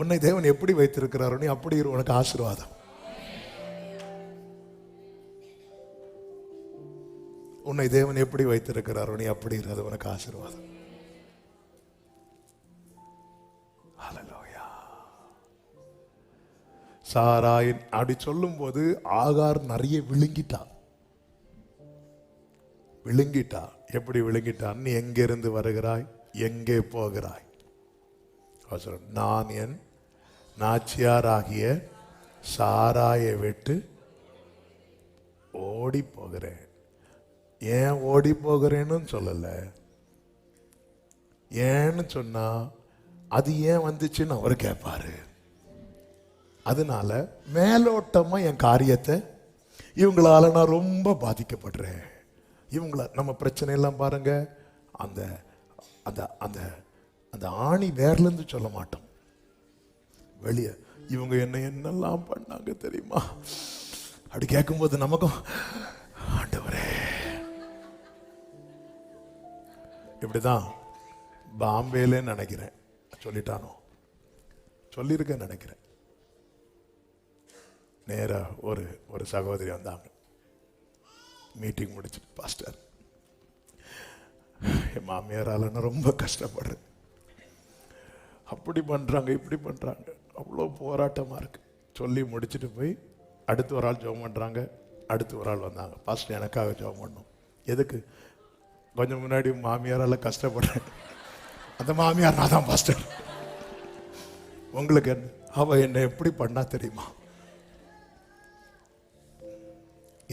உன்னை தேவன் எப்படி வைத்திருக்கிறாரோ நீ அப்படி இரு, உனக்கு ஆசீர்வாதம். உன்னை தேவன் எப்படி வைத்திருக்கிறாரோ நீ அப்படி இரு, அது உனக்கு ஆசீர்வாதம். ஹல்லேலூயா. சாராயின் அப்படி சொல்லும் போது ஆகார் நிறைய விழுங்கிட்டா. எப்படி விழுங்கிட்டான்? நீ எங்கிருந்து வருகிறாய், எங்கே போகிறாய்? நான் என் நாச்சியாராகிய சாராயை விட்டு ஓடி போகிறேன். ஏன் ஓடி போகிறேன்னு சொல்லல. ஏன்னு சொன்னா அது ஏன் வந்துச்சுன்னு அவர் கேட்பாரு. அதனால மேலோட்டமா என் காரியத்தை இவங்களால நான் ரொம்ப பாதிக்கப்படுறேன். இவங்கள நம்ம பிரச்சனை எல்லாம் பாருங்க, அந்த அந்த அந்த அந்த ஆணி வேர்லேருந்து சொல்ல மாட்டோம், வெளியே இவங்க என்னெல்லாம் பண்ணாங்க தெரியுமா அப்படி கேட்கும்போது நமக்கும் ஆண்டவரே. இப்படிதான் பாம்பேல நினைக்கிறேன், சொல்லிட்டானோ சொல்லியிருக்கேன் நினைக்கிறேன். நேரா ஒரு சகோதரி வந்தாங்க, மீட்டிங் முடிச்சுட்டு, பாஸ்டர் என் மாமியாரால நான் ரொம்ப கஷ்டப்படுறேன், அப்படி பண்றாங்க இப்படி பண்றாங்க, அவ்வளோ போராட்டமா இருக்கு. சொல்லி முடிச்சுட்டு போய் அடுத்து ஒரு ஆள் ஜெபம் பண்றாங்க. அடுத்து ஒரு ஆள் வந்தாங்க, பாஸ்டர் எனக்காக ஜெபம் பண்ணணும். எதுக்கு? கொஞ்சம் முன்னாடி மாமியாரால கஷ்டப்படுறேன், அந்த மாமியார் நான் தான் பாஸ்டர். உங்களுக்கு என்ன? அவ என்ன எப்படி பண்ணா தெரியுமா?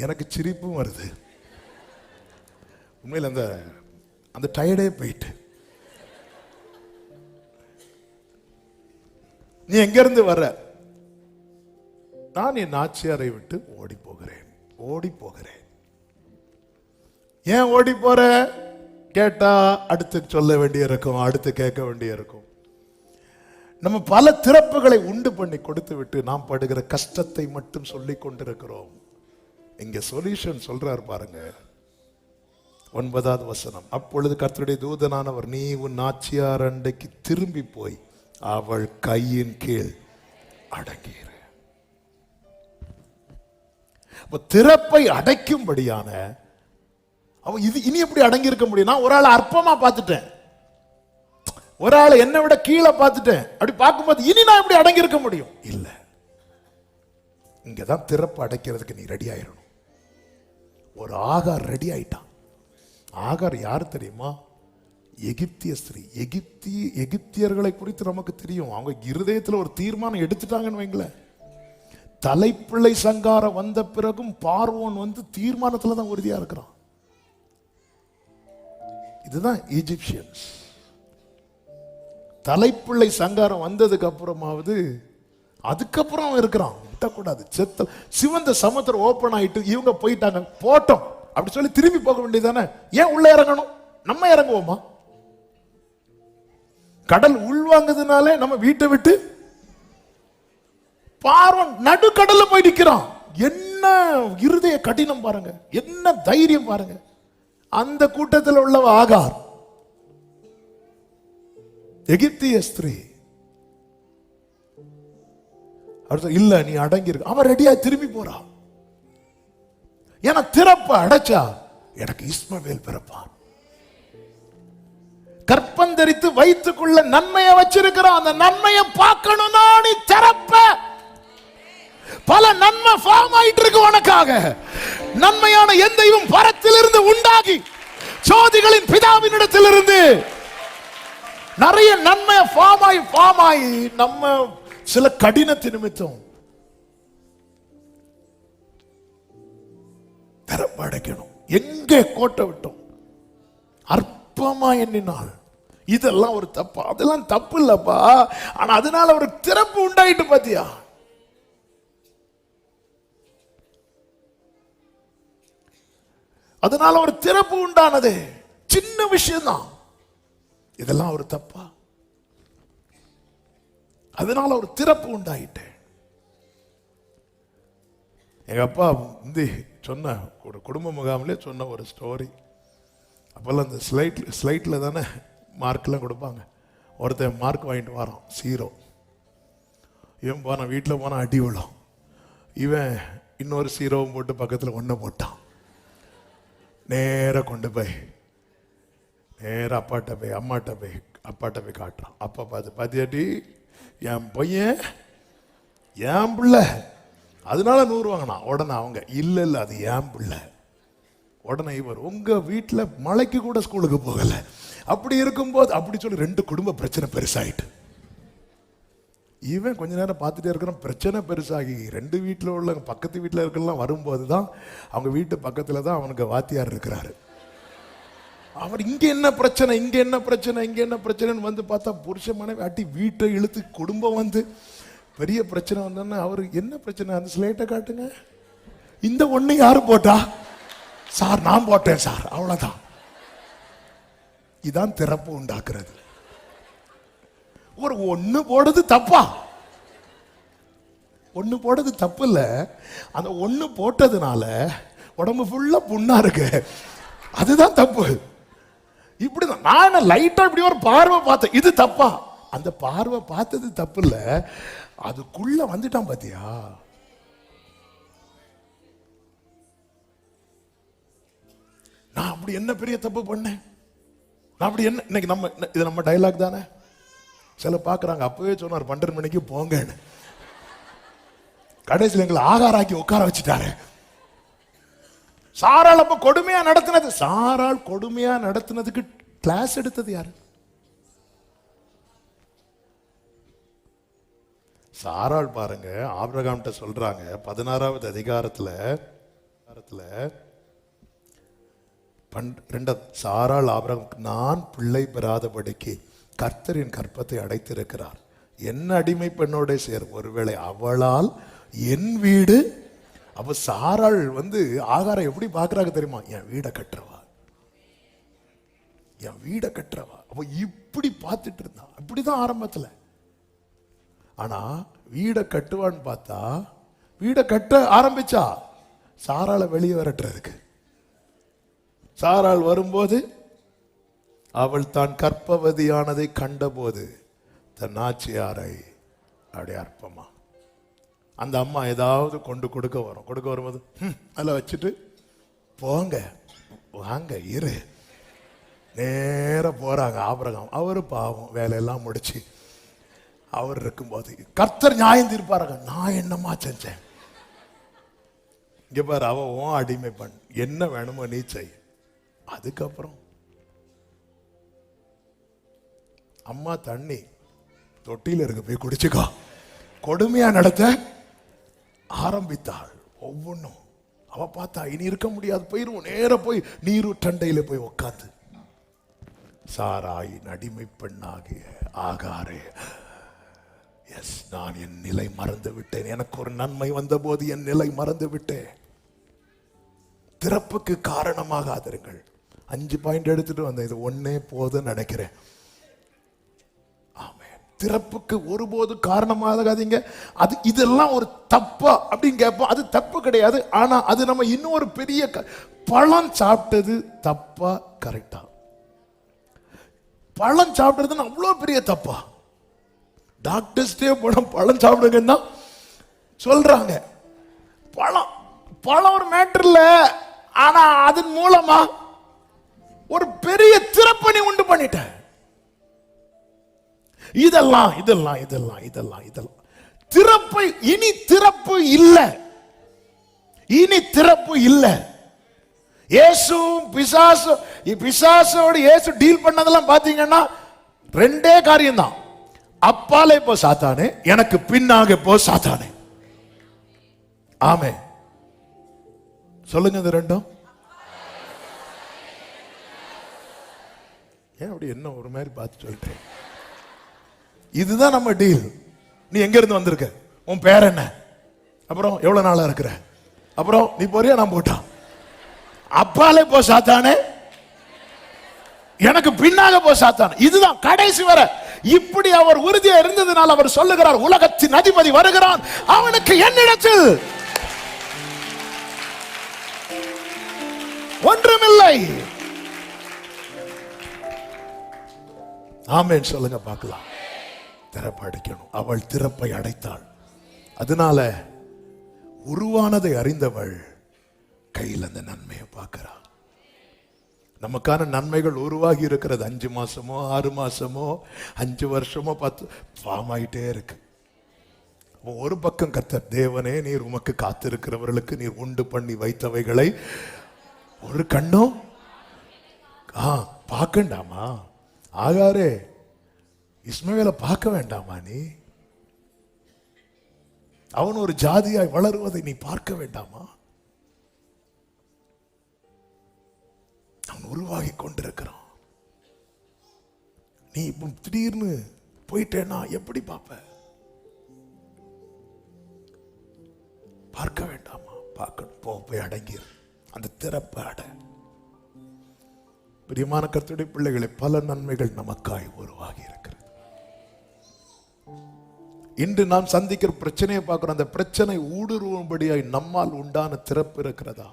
எனக்கு சிரிப்பும் வருது உண்மையில். அந்த டயர்டே போயிட்டு, நீ எங்க இருந்து வர? நான் என் நாச்சியாரை விட்டு ஓடி போகிறேன். ஏன் ஓடி போற கேட்டா அடுத்து சொல்ல வேண்டிய இருக்கும், அடுத்து கேட்க வேண்டிய இருக்கும். நம்ம பல திறப்புகளை உண்டு பண்ணி கொடுத்து விட்டு நாம் படுகிற கஷ்டத்தை மட்டும் சொல்லிக் கொண்டிருக்கிறோம். இங்க சொல்யூஷன் சொல்றார் பாருங்க, 9வது வசனம். அப்பொழுது கர்த்தருடைய தூதனானவர், நீ உன் நாச்சியார் அண்டைக்கு திரும்பி போய் அவள் கையின் கீழ் அடங்கியிரு. திறப்பை அடைக்கும்படியான அவன் இனி எப்படி அடங்கி இருக்க முடியும்? நான் ஒரு ஆளை அற்பமா பார்த்துட்டேன், ஒரு ஆளை என்னை விட கீழே பார்த்துட்டேன். அப்படி பார்க்கும்போது இனி நான் எப்படி அடங்கி இருக்க முடியும்? இல்ல, இங்கதான் திறப்பு அடைக்கிறதுக்கு நீ ரெடி ஆயிடணும். ஒரு ஆகார் ரெடி ஆயிட்டான். ஆகார் யார் தெரியுமா? எகிப்திய ஸ்திரீ. எகிப்தியர்களை குறித்து நமக்கு தெரியும். அவங்க இருதயத்தில் ஒரு தீர்மானம் எடுத்துட்டாங்கன்னு வைங்களேன். தலைப்பிள்ளை சங்காரம் வந்த பிறகும் பார்வோன் தீர்மானத்துல தான் உறுதியா இருக்கிறான். இதுதான் ஈஜிப்சியன்ஸ். தலைப்பிள்ளை சங்காரம் வந்ததுக்கு அப்புறமாவது அதுக்கப்புறம் இருக்கிறான், விட்டக்கூடாது. செத்த சிவந்த சமுத்திரம் ஓபன் ஆயிட்டு இவங்க போயிட்டாங்க, போட்டோம் அப்படி சொல்லி திரும்பி போக வேண்டியதானே? ஏன் உள்ள இறங்கணும்? நம்ம இறங்குவோமா? கடல் உள்வாங்குதுனாலே நம்ம வீட்டை விட்டு பார்வன் நடுக்கடல்ல போய் நிற்கிறான். என்ன இருதய கடினம் பாருங்க, என்ன தைரியம் பாருங்க. அந்த கூட்டத்தில் உள்ளவ ஆகார், எகிப்திய ஸ்திரீ. இல்ல நீ அடங்கி இருக்க. அவன் ரெடியா திரும்பி போறான். ஏன்னா திறப்ப அடைச்சா எனக்கு இஸ்மவேல் பிறப்பான். கற்பந்தரித்து வைத்துக்குள்ள நன்மையை வச்சிருக்கிறான். அந்த நன்மையை பார்க்கணும்னா நீ திறப்ப. பல நன்மை ஃபார்ம் ஆயிட்டு இருக்கு உனக்காக. நன்மையான எந்தையும் பரத்திலிருந்து உண்டாகி ஜோதிகளின் பிதாவினிடத்திலிருந்து நிறைய நன்மை ஃபார்ம் ஆகி நம்ம சில கடினத்து நிமித்தம் திறப்பு அடைக்கணும். எங்கே கோட்டை விட்டோம், அற்பமா எண்ணினால் இதெல்லாம் ஒரு தப்பா? அதெல்லாம் தப்பு இல்லப்பா. ஆனா அதனால ஒரு திறப்பு உண்டாயிட்டு பாத்தியா? அதனால ஒரு திறப்பு உண்டானது. சின்ன விஷயம் தான், இதெல்லாம் ஒரு தப்பா? அதனால ஒரு திறப்பு உண்டாயிட்டு. எங்க அப்பா சொன்ன ஒரு குடும்ப முகாமிலே சொன்ன ஒரு ஸ்டோரி. அப்போல்லாம் அந்த ஸ்லைட்டில் தானே மார்க்லாம் கொடுப்பாங்க. ஒருத்தன் மார்க் வாங்கிட்டு வரான் 0. இவன் போனான், வீட்டில் போனான், அடி விழும். இவன் இன்னொரு சீரவும் போட்டு பக்கத்தில் ஒன்றை போட்டான். நேராக கொண்டு போய் நேராக அப்பாட்ட போய் காட்டுறான். அப்பா பாத்தியாட்டி, என் பையன் என் பிள்ளை, அதனால 100 வாங்கினான். உடனே அவங்க இல்லை அது என் பிள்ளை. உடனே இவர், உங்க வீட்டில் மழைக்கு கூட ஸ்கூலுக்கு போகல, அப்படி இருக்கும்போது அப்படி சொல்லி 2 குடும்ப பிரச்சனை பெருசாயிட்டு. இவன் கொஞ்ச நேரம் பார்த்துட்டே இருக்கிறான். பிரச்சனை பெருசாகி 2 வீட்டில் உள்ள பக்கத்து வீட்டில் இருக்கலாம் வரும்போது தான் அவங்க வீட்டு பக்கத்தில் தான் அவனுக்கு வாத்தியார் இருக்கிறாரு. அவர் இங்கே என்ன பிரச்சனைன்னு வந்து பார்த்தா புருஷ மனைவி அட்டி வீட்டை இழுத்து குடும்பம் வந்து பெரிய பிரச்சனை வந்தோன்னா அவர், என்ன பிரச்சனை, அந்த ஸ்லேட்டை காட்டுங்க, இந்த ஒண்ணு யாரு போட்டா? சார் நான் போட்டேன் சார், அவ்வளவுதான். இதான் திறப்பு உண்டாக்குறது. ஒரு ஒண்ணு போடுறது தப்பா? ஒண்ணு போடுறது தப்பு இல்ல, அந்த ஒண்ணு போட்டதுனால உடம்பு ஃபுல்லா புண்ணா இருக்கு, அதுதான் தப்பு. இப்படிதான் நான் லைட்டா இப்படி ஒரு பார்வை பார்த்தேன், இது தப்பா? அந்த பார்வை பார்த்தது தப்பு இல்ல, அதுக்குள்ள வந்துட்டான் பாத்தியா? நான் அப்படி என்ன பெரிய தப்பு பண்ணேன்? நான் அப்படி என்ன? இன்னைக்கு நம்ம இது நம்ம டைலாக் தானே. சில பாக்குறாங்க, அப்பவே சொன்னார் 12 மணிக்கு போங்கன்னு, கடைசியில் எங்களை ஆகாராக்கி உட்கார வச்சுட்டாரு. சாராள் அப்ப கொடுமையா நடத்தினது, சாராள் கொடுமையா நடத்தினதுக்கு கிளாஸ் எடுத்தது யாரு? சாராள் பாருங்க, ஆபிரகாம்கிட்ட சொல்றாங்க 16வது அதிகாரத்துல சாராள் ஆபிரகாம், நான் பிள்ளை பெறாதபடிக்கு கர்த்தரின் கற்பத்தை அடைத்திருக்கிறார், என்ன அடிமை பெண்ணோட சேர், ஒருவேளை அவளால் என் வீடு. அப்ப சாராள் வந்து ஆகாரம் எப்படி பாக்குறாங்க தெரியுமா? என் வீடை கட்டுறவா, என் வீடை கட்டுறவா. அப்ப இப்படி பார்த்துட்டு இருந்தா, அப்படிதான் ஆரம்பத்துல. ஆனா வீடை கட்டுவான்னு பார்த்தா, வீடை கட்ட ஆரம்பிச்சா சாராளை வெளியே விரட்டுறதுக்கு. சாராள் வரும்போது, அவள் தான் கர்ப்பவதியானதை கண்டபோது தன் நாச்சியாரை அப்படி அற்பமா, அந்த அம்மா ஏதாவது கொடுக்க வரும்போது அதில் வச்சுட்டு போங்க வாங்க இரு, நேர போறாங்க. ஆபிரகாம் அவரு பாவம் வேலையெல்லாம் முடிச்சு அவர் இருக்கும்போது கர்த்தர் நியாயம் தீர்ப்பாருங்க. நான் என்னமா செஞ்சேன்? இங்க பாரு, அவ அடிமை பண்ண, என்ன வேணுமோ நீ செய். அதுக்கப்புறம் அம்மா தண்ணி தொட்டியில இருக்கு, போய் குடிச்சுக்கோ. கொடுமையா நடத்த ஆரம்பித்தாள். ஒவ்வொன்றும் அவ பார்த்தா இனி இருக்க முடியாது, போயிருவோம். நேர போய் நீரு டண்டையில போய் உட்காந்து, சாராயின் அடிமை பெண்ணாகிய ஆகாரே, எஸ், நான் என் நிலை மறந்து விட்டேன். எனக்கு ஒரு நன்மை வந்த போது என் நிலை மறந்து விட்டேன். திறப்புக்கு காரணமாக ஆதருங்கள். 5 பாயிண்ட் எடுத்துட்டு வந்தேன், இது ஒன்னே போதும் நினைக்கிறேன். ஆமென். திறப்புக்கு ஒருபோது காரணமாகாதீங்க. அது இதெல்லாம் ஒரு தப்பா அப்படின்னு கேட்போம், அது தப்பு கிடையாது. ஆனா அது நம்ம இன்னொரு பெரிய பழம் சாப்பிட்டது தப்பா கரெக்டா? பழம் சாப்பிட்டதுன்னு அவ்வளவு பெரிய தப்பா? டாக்டர்ஸ்டே பழம் சாப்பிடுங்கன்னா சொல்றாங்க. பழம் ஒரு மேட்டர் இல்ல, ஆனா அதன் மூலமா ஒரு பெரிய திறப்பணி உண்டு பண்ணிட்ட. இதெல்லாம் இதெல்லாம் இதெல்லாம் இதெல்லாம் இதெல்லாம் திறப்பை, இனி திறப்பு இல்ல, இனி திறப்பு இல்ல. இயேசு பிசாசோடு இயேசு டீல் பண்ணதெல்லாம் பாத்தீங்கன்னா 2 காரியம் தான். அப்பாலே போ சாத்தானே, எனக்கு பின்னாக போ சாத்தானே. ஆமென். சொல்லுங்க இந்த 2. ஏன் அப்படி என்ன ஒரு மாதிரி பார்த்து சொல்லிட்டேன்? இதுதான் நம்ம டீல். நீ எங்க இருந்து வந்திருக்க? உன் பேர் என்ன? அப்புறம் எவ்வளவு நாளா இருக்கிற? அப்புறம் நீ போறியா நான் போட்டா? அப்பாலே போ சாத்தானே, எனக்கு பின்னாக போ சாத்தானே. இதுதான் கடைசி வர. இப்படி அவர் உறுதியா இருந்ததுனால் அவர் சொல்லுகிறார், உலகத்தின் அதிபதி வருகிறான், அவனுக்கு என்னிடத்தில் ஒன்றுமில்லை. ஆமென் சொல்லுங்க பார்க்கலாம். திறப்பை அடைக்கணும். அவள் திறப்பை அடைத்தாள். அதனால உருவானதை அறிந்தவள் கையில் அந்த நன்மையை பார்க்கிறாள். நமக்கான நன்மைகள் உருவாகி இருக்கிறது. 5 மாசமோ 6 மாசமோ 5 வருஷமோ 10 ஃபார்ம் ஆயிட்டே இருக்கு. ஒரு பக்கம் கர்த்தர், தேவனே நீர் உமக்கு காத்திருக்கிறவர்களுக்கு நீர் உண்டு பண்ணி வைத்தவைகளை ஒரு கண்ணும் பார்க்கண்டாமா? ஆகாரே, இஸ்மவேலை பார்க்க வேண்டாமா? நீ அவன் ஒரு ஜாதியாய் வளருவதை நீ பார்க்க வேண்டாமா? அவன் உருவாகி கொண்டிருக்கிறான். நீ இப்போ திடீர்னு போயிட்டேன்னா எப்படி பார்ப்ப? பார்க்க வேண்டாமா? பார்க்கணும். போய் அடங்கிரு. அந்த திறப்பை அட. பிரியமான கர்த்தருடைய பிள்ளைகளை, பல நன்மைகள் நமக்காய் உருவாகி இருக்கிறது. இன்று நாம் சந்திக்கிற பிரச்சனையை பார்க்கிறோம். அந்த பிரச்சனை ஊடுருவும்படியாய் நம்மால் உண்டான திறப்பு இருக்கிறதா?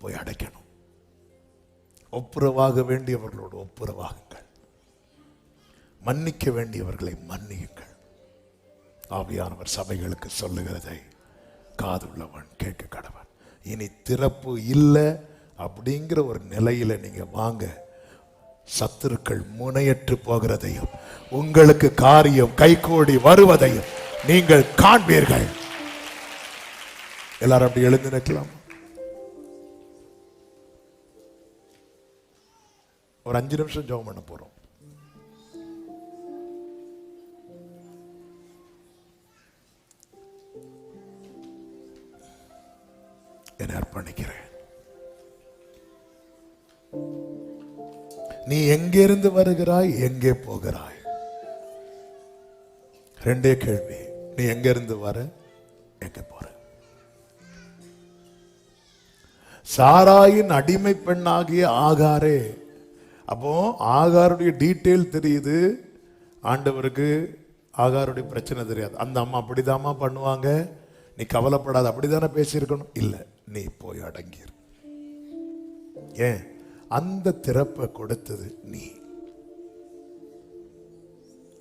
போய் அடைக்கணும். ஒப்புரவாக வேண்டியவர்களோடு ஒப்புரவாகுங்கள். மன்னிக்க வேண்டியவர்களை மன்னியுங்கள். ஆவியானவர் சபைகளுக்கு சொல்லுகிறதை காதுள்ளவன் கேட்க கடவன். இனி திறப்பு இல்லை அப்படிங்கிற ஒரு நிலையில நீங்க வாங்க. சத்துருக்கள் முனையற்று போகிறதையும் உங்களுக்கு காரியம் கைகூடி வருவதையும் நீங்கள் காண்பீர்கள். எல்லாரும் அப்படி எழுந்து நிற்கலாம். ஒரு 5 நிமிஷம் ஜெபம் பண்ண போறோம். என்னை அர்ப்பணிக்கிறேன். நீ எங்கிருந்து வருகிறாய், எங்கே போகிறாய்? 2 கேள்வி. நீ எங்கிருந்து வர, எங்கே போற? சாராயின் அடிமை பெண்ணாகிய ஆகாரே. அப்போ ஆகாருடைய டீட்டெயில் தெரியுது, ஆண்டவருக்கு ஆகாருடைய பிரச்சனை தெரியாது. அந்த அம்மா அப்படிதாம்மா பண்ணுவாங்க, நீ கவலைப்படாத, அப்படிதானே பேசியிருக்கணும். இல்லை, நீ போய் அடங்கிரு. ஏன்? அந்த திறப்பை கொடுத்தது நீ.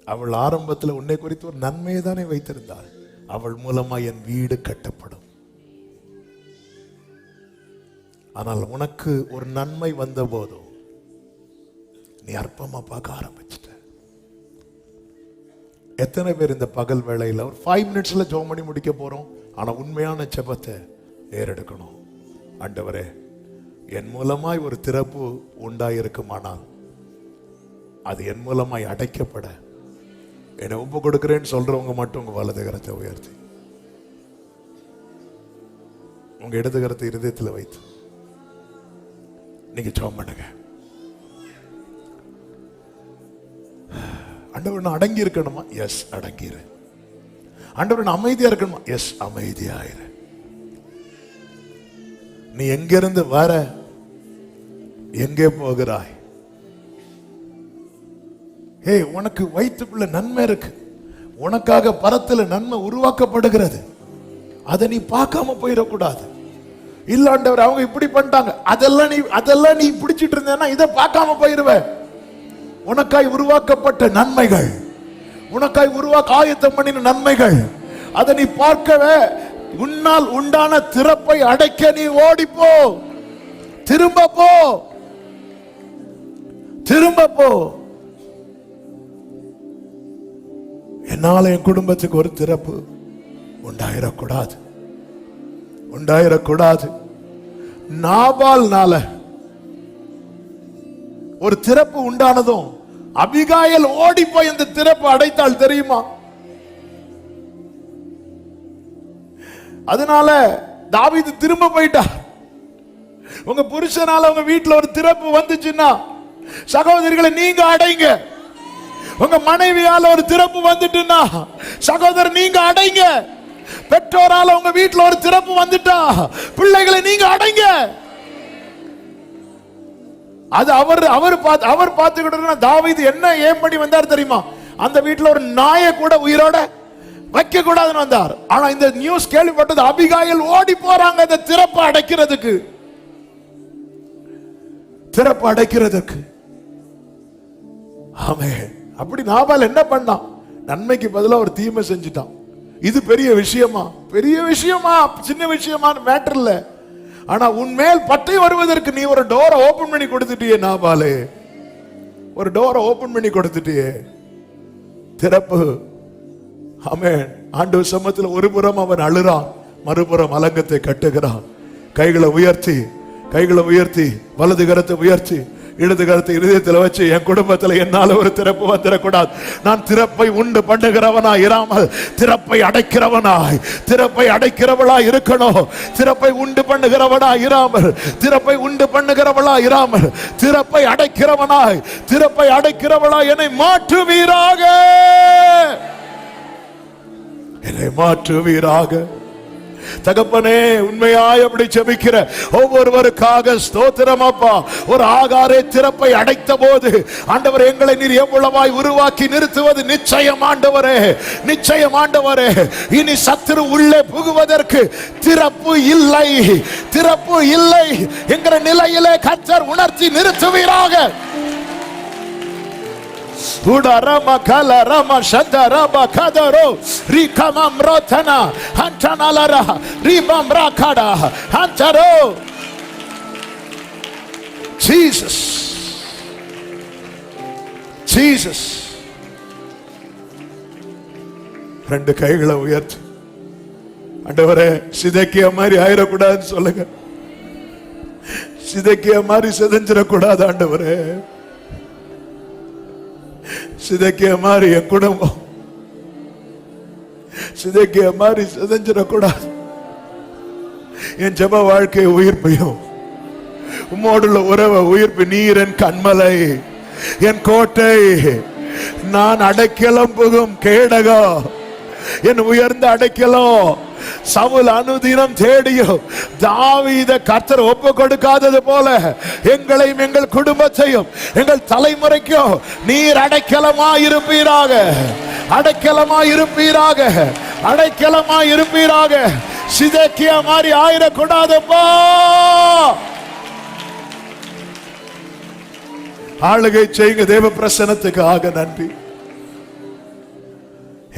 அவள் ஆரம்பத்தில் உன்னை குறித்து ஒரு நன்மையை தானே வைத்திருந்தாள். அவள் மூலமா என் வீடு கட்டப்படும். ஆனால் உனக்கு ஒரு நன்மை வந்த போதும் நீ அற்பமா பார்க்க ஆரம்பிச்சிட்ட. எத்தனை பேர் இந்த பகல் வேளையில் ஒரு 5 மினிட்ஸ்ல ஜெபம் பண்ணி முடிக்க போறோம். ஆனா உண்மையான ஜெபத்தை ஏறெடுக்கணும். ஆண்டவரே, என் மூலமாய் ஒரு திறப்பு உண்டாயிருக்குமானால் அது என் மூலமாய் அடைக்கப்பட என்னை ஒப்பு கொடுக்கிறேன்னு சொல்றவங்க மட்டும் உங்க வலது கரத்தை உயர்த்தி, உங்க இடது கரத்தை இருதயத்தில் வைத்து நீங்க ஜெபம் பண்ணுங்க. ஆண்டவர், நான் அடங்கி இருக்கணுமா? எஸ், அடங்கிரு. ஆண்டவர், நான் அமைதியா இருக்கணுமா? எஸ், அமைதியாயிரு. நீ எங்கிருந்து வர, எங்கே போகிறாய்? உனக்கு வயிற்றுக்குள்ள நன்மை இருக்கு. உனக்காக பரத்துல நன்மை உருவாக்கப்படுகிறது. அதை நீ பார்க்காம போயிடக்கூடாது. இல்ல ஆண்டவர், அவங்க இப்படி பண்ணிட்டாங்க, அதெல்லாம் நீ பிடிச்சிட்டு இருந்தேன்னா இதை பார்க்காம போயிருவ. உனக்காய் உருவாக்கப்பட்ட நன்மைகள், உனக்காய் உருவாக்க ஆயத்தம் பண்ணின நன்மைகள், அதை நீ பார்க்கவே உன்னால் உண்டான திறப்பை அடைக்க நீ ஓடிப்போ. திரும்ப போ, திரும்ப போ. என்னால என் குடும்பத்துக்கு ஒரு திறப்பு உண்டாயிடக்கூடாது, உண்டாயிடக்கூடாது. நாபால்னால ஒரு திறப்பு உண்டானதும் அபிகாயில் ஓடி போய் இந்த திறப்பு அடைத்தாள் தெரியுமா? அதனால தாவீது திரும்ப போயிட்டார். உங்க புருஷனால உங்க வீட்டுல ஒரு திறப்பு வந்துச்சுன்னா சகோதரிகளை நீங்க அடைங்க. உங்க மனைவியால ஒரு திறப்பு வந்துட்டுன்னா சகோதரர் நீங்க அடைங்க. பெற்றோரால உங்க வீட்டுல ஒரு திறப்பு வந்துட்டா பிள்ளைகளை நீங்க அடைங்க. அது அவர் பார்த்துக்கிட்டு தாவீது என்ன ஏன் பண்ணி வந்தார் தெரியுமா? அந்த வீட்டுல ஒரு நாயை கூட உயிரோட வைக்க கூடாதுன்னு வந்தார். ஆனா இந்த நியூஸ் கேள்விப்பட்டது அபிகாயில் ஓடி போறாங்க இந்த திறப்பு அடைக்கிறதுக்கு, திறப்பு அடைக்கிறதுக்கு. ஆமே. அப்படி நாபால் என்ன பண்ணான்? நன்மைக்கு பதிலா ஒரு தீமை செஞ்சுட்டான். இது பெரிய விஷயமா? பெரிய விஷயமா? சின்ன விஷயமா? மேட்டர் இல்ல. ஆனா உன்மேல் பட்டை வருவதற்கு நீ ஒரு டோரை ஓபன் பண்ணி கொடுத்துட்டியே நாபாலே, ஒரு டோரை ஓபன் பண்ணி கொடுத்துட்டியே. திறப்பு. ஆமென். ஆண்டவர் சமத்துல ஒரு புறம் அவன் அழுறான், மறுபுறம் அலங்கத்தை கட்டுகிறான். கைகளை உயர்த்தி, கைகளை உயர்த்தி, வலது கரத்தை உயர்த்தி, இடது கரத்தை இருதயத்தில் வச்சு, என் குடும்பத்தில் என்னால ஒரு திறப்பு வந்துடக்கூடாது. நான் திறப்பை உண்டு பண்ணுகிறவனாய் இராமல் திறப்பை அடைக்கிறவனாய், திறப்பை அடைக்கிறவளாய் இருக்கணும். திறப்பை உண்டு பண்ணுகிறவனாய் இராமல், திறப்பை உண்டு பண்ணுகிறவளாய் இராமல், திறப்பை அடைக்கிறவனாய், திறப்பை அடைக்கிறவளாய் என்னை மாற்றுவீராக, என்னை மாற்றுவீராக. தகப்பனே, உண்மையாய் அப்படி ஜெபிக்கிற ஒவ்வொருவருக்காக ஸ்தோத்திரம் அப்பா. ஒரு ஆகாரே திறப்பை அடைத்த போது ஆண்டவர் எங்களை நீர் எவ்வளவாய் உருவாக்கி நிறுத்துவது நிச்சயம் ஆண்டவரே, நிச்சயம் ஆண்டவரே. இனி சத்துரு உள்ளே புகுவதற்கு திறப்பு இல்லை, திறப்பு இல்லை என்கிற நிலையிலே கர்த்தர் உணர்த்தி நிறுத்துவீராக. Udarama kalarama shadaraba kadaro rikamam rotana hantanalara ribam rakada hantaro. Jesus, Jesus. ரெண்டு கைகளை உயர்த்து. ஆண்டவரே, சிதேக்கியா மாதிரி ஆயிடக்கூடாதுன்னு சொல்லுங்க. சிதேக்கியா மாதிரி சிதைஞ்சிடக்கூடாது ஆண்டவரே. சிதேக்கியா மாதிரி என் குடும்பம், சிதேக்கியா மாதிரி சிதைஞ்சிடக்கூடாது. என் ஜெப வாழ்க்கை உயிர்ப்பையும் உம்மோடுள்ள உறவை உயிர்ப்பு. நீர் என் கண்மலை, என் கோட்டை, நான் அடைக்கலம் புகும் கேடகா, என் உயர்ந்த அடைக்கலம். சவுல் அனுதினம் தேடியும் தாவீத கர்த்தர் ஒப்பு கொடுக்காதது போல எங்களையும் எங்கள் குடும்பத்தையும் எங்கள் தலைமுறைக்கும் நீர் அடைக்கலமாய் இருப்பீராக, அடைக்கலமாய் இருப்பீராக, அடைக்கலமாய் இருப்பீராக. சிதேக்கியா மாதிரி ஆயிடக்கூடாதப்பா. ஆளுகை செய்யுங்க. தேவ பிரசன்னத்துக்காக நன்றி.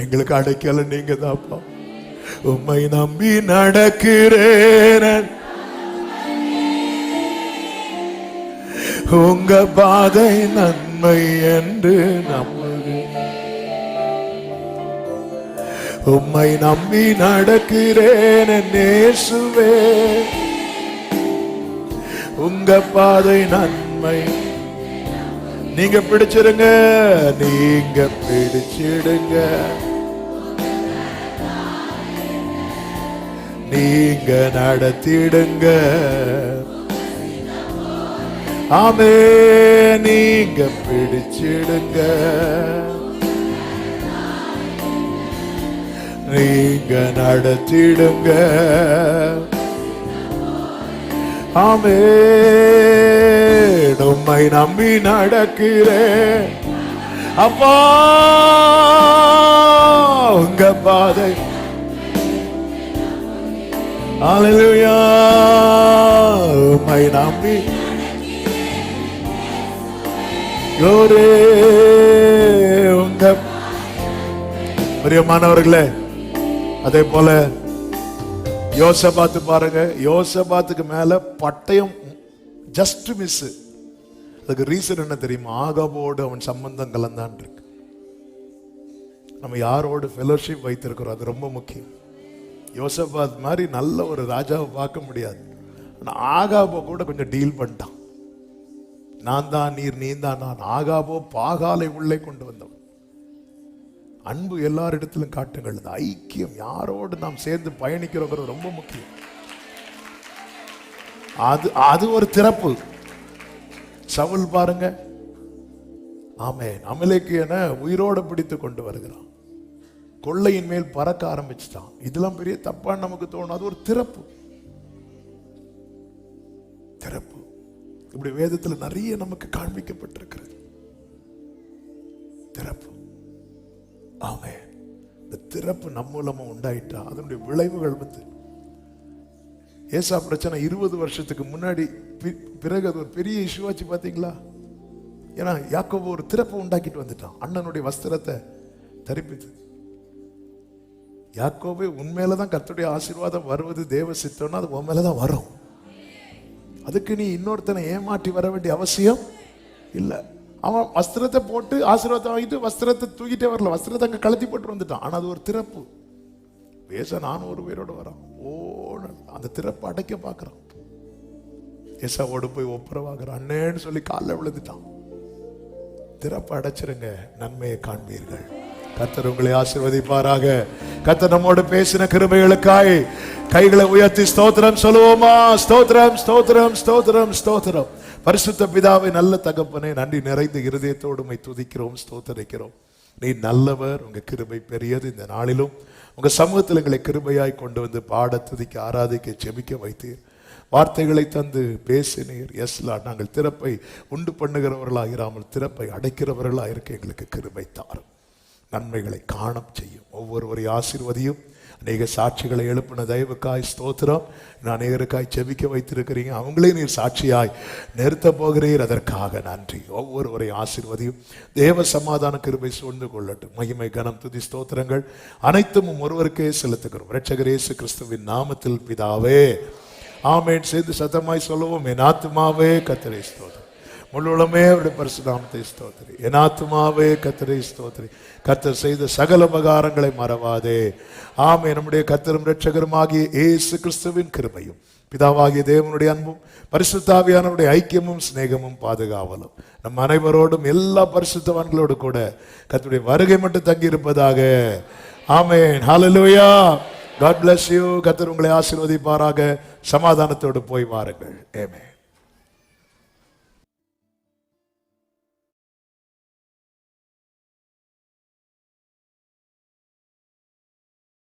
எங்களுக்கு அடைக்கல நீங்க தான்ப்பா. உம்மை நம்பி நடக்கிறேன், உங்க பாதை நன்மை என்று நம்புகிறேன். உம்மை நம்பி நடக்கிறேன் இயேசுவே, உங்க பாதை நன்மை. நீங்க பிடிச்சிருங்க, நீங்க பிடிச்சிடுங்க, நீங்க நடத்திடுங்க. ஆமே, நீங்க பிடிச்சிடுங்க, நீங்க நடத்திடுங்க. ஆமே, உம்மை நம்பி நடக்கிறேன் அப்பா, உங்க பாதை. ஹல்லேலூயா. உம்மை நம்பி glory. உங்க பிரியமானவர்களே, அதே போல யோசபாத்து பாருங்க. யோசபாத்துக்கு மேல பட்டயம் ஜஸ்ட் மிஸ். அதுக்கு ரீசன் என்ன தெரியுமா? ஆகாபோடு அவன் சம்பந்தம் கலந்தான் இருக்கு. நம்ம யாரோடு ஃபெலோஷிப் வைத்திருக்கிறோம், அது ரொம்ப முக்கியம். யோசபாத் மாதிரி நல்ல ஒரு ராஜாவை பார்க்க முடியாது. ஆனால் ஆகாபோ கூட கொஞ்சம் டீல் பண்ணிட்டான். நான் தான் நீர், நீ தான் நான். ஆகாபோ பாகாலை உள்ளே கொண்டு வந்தவன். அன்பு எல்லாரிடத்திலும் காட்டுங்கள். ஐக்கியம், யாரோடு நாம் சேர்ந்து பயணிக்கிறோங்கிறது ரொம்ப முக்கியம். அது ஒரு திறப்பு. சவுல் பாருங்க, ஆமென், அமலேக்கியனை உயிரோட பிடித்து கொண்டு வருகிறான். கொள்ளையின் மேல் பறக்க ஆரம்பிச்சுட்டான். இதெல்லாம் பெரிய தப்பான்னு நமக்கு தோணும். அது ஒரு திறப்பு. திறப்பு இப்படி வேதத்தில் நிறைய நமக்கு காண்பிக்கப்பட்டிருக்கிறது. திறப்பு. ஆமென். இந்த திறப்பு நம்ம மூலமா உண்டாயிட்டா அதனுடைய விளைவுகள் ஏசா பிரச்சனை 20 வருஷத்துக்கு முன்னாடி பிறகு அது ஒரு பெரிய இஷ்யூவாச்சு. பார்த்தீங்களா? ஏன்னா யாக்கோபு ஒரு திறப்பு உண்டாக்கிட்டு வந்துட்டான். அண்ணனுடைய வஸ்திரத்தை தரிப்பித்து. யாக்கோபே, உண்மையிலதான் கர்த்தருடைய ஆசீர்வாதம் வருவது தேவ சித்தம்னா அது உன் மேலதான் வரும். அதுக்கு நீ இன்னொருத்தனை ஏமாற்றி வர வேண்டிய அவசியம் இல்லை. அவன் வஸ்திரத்தை போட்டு ஆசீர்வாதம் வாங்கிட்டு வஸ்திரத்தை தூக்கிட்டே வரல, வஸ்திரத்தை அங்க கழட்டி போட்டு வந்துட்டான். ஆனா அது ஒரு திறப்பு. பேச 400 பேரோட வரான். அந்த திறப்பு அடைக்க பார்க்கறான். ஏசாவோடு போய் ஒப்புரவாகிறான். அண்ணேன்னு சொல்லி காலில் விழுந்துட்டான். திறப்பு அடைச்சிருங்க, நன்மையை காண்பீர்கள். கர்த்தர் உங்களை ஆசீர்வதிப்பாராக. கர்த்தர் நம்மோடு பேசின கிருபைகளுக்காய் கைகளை உயர்த்தி ஸ்தோத்திரம் சொல்லுவோமா? ஸ்தோத்திரம், ஸ்தோத்திரம், ஸ்தோத்திரம், ஸ்தோத்திரம். பரிசுத்த பிதாவை, நல்ல தகப்பனே, நன்றி நிறைந்த இருதயத்தோடு உம்மை துதிக்கிறோம், ஸ்தோத்தரிக்கிறோம். நீ நல்லவர், உங்க கிருபை பெரியது. இந்த நாளிலும் உங்க சமூகத்தில் எங்களை கிருபையாய் கொண்டு வந்து பாட, துதிக்க, ஆராதிக்க, செபிக்க வைத்தீர். வார்த்தைகளை தந்து பேசினீர். எஸ்லா, நாங்கள் திறப்பை உண்டு பண்ணுகிறவர்களாயிராமல் திறப்பை அடைக்கிறவர்களாக இருக்க எங்களுக்கு கிருபை தாரும். நன்மைகளை காணம் செய்யும். ஒவ்வொருவரையும் ஆசீர்வதியும். அநேக சாட்சிகளை எழுப்பின தயவுக்காய் ஸ்தோத்திரம். அநேகருக்காய் செபிக்க வைத்திருக்கிறீங்க. அவங்களே நீர் சாட்சியாய் நிறுத்த போகிறீர், அதற்காக நன்றி. ஒவ்வொருவரையும் ஆசீர்வதியும். தேவ சமாதான கிருபை சூழ்ந்து கொள்ளட்டும். மகிமை, கனம், துதி, ஸ்தோத்திரங்கள் அனைத்தும் ஒருவருக்கே செலுத்துகிறோம். இரட்சகர் இயேசு கிறிஸ்துவின் நாமத்தில் பிதாவே, ஆமென். சேர்ந்து சத்தமாய் சொல்லுவோம். என் ஆத்துமாவே கர்த்தரை ஸ்தோத்திரி, முழுவதுமே அவருடைய பரிசுத்த நாமத்தை ஸ்தோத்திரி. என் ஆத்துமாவே கர்த்தரை ஸ்தோத்திரி. கர்த்தர் செய்த சகல உபகாரங்களை மறவாதே. ஆமென். நம்முடைய கர்த்தரும் இரட்சகருமாகிய இயேசு கிறிஸ்துவின் கிருபையும், பிதாவாகிய தேவனுடைய அன்பும், பரிசுத்த ஆவியானவருடைய ஐக்கியமும் சிநேகமும் பாதுகாவலும் நம் அனைவரோடும் எல்லா பரிசுத்தவான்களோடு கூட கர்த்தருடைய வருகை மட்டும் தங்கி இருப்பதாக. ஆமென். ஹல்லேலூயா. God bless you. கர்த்தர் உங்களை ஆசீர்வதிப்பாராக. சமாதானத்தோடு போய் வாருங்கள். ஆமென்.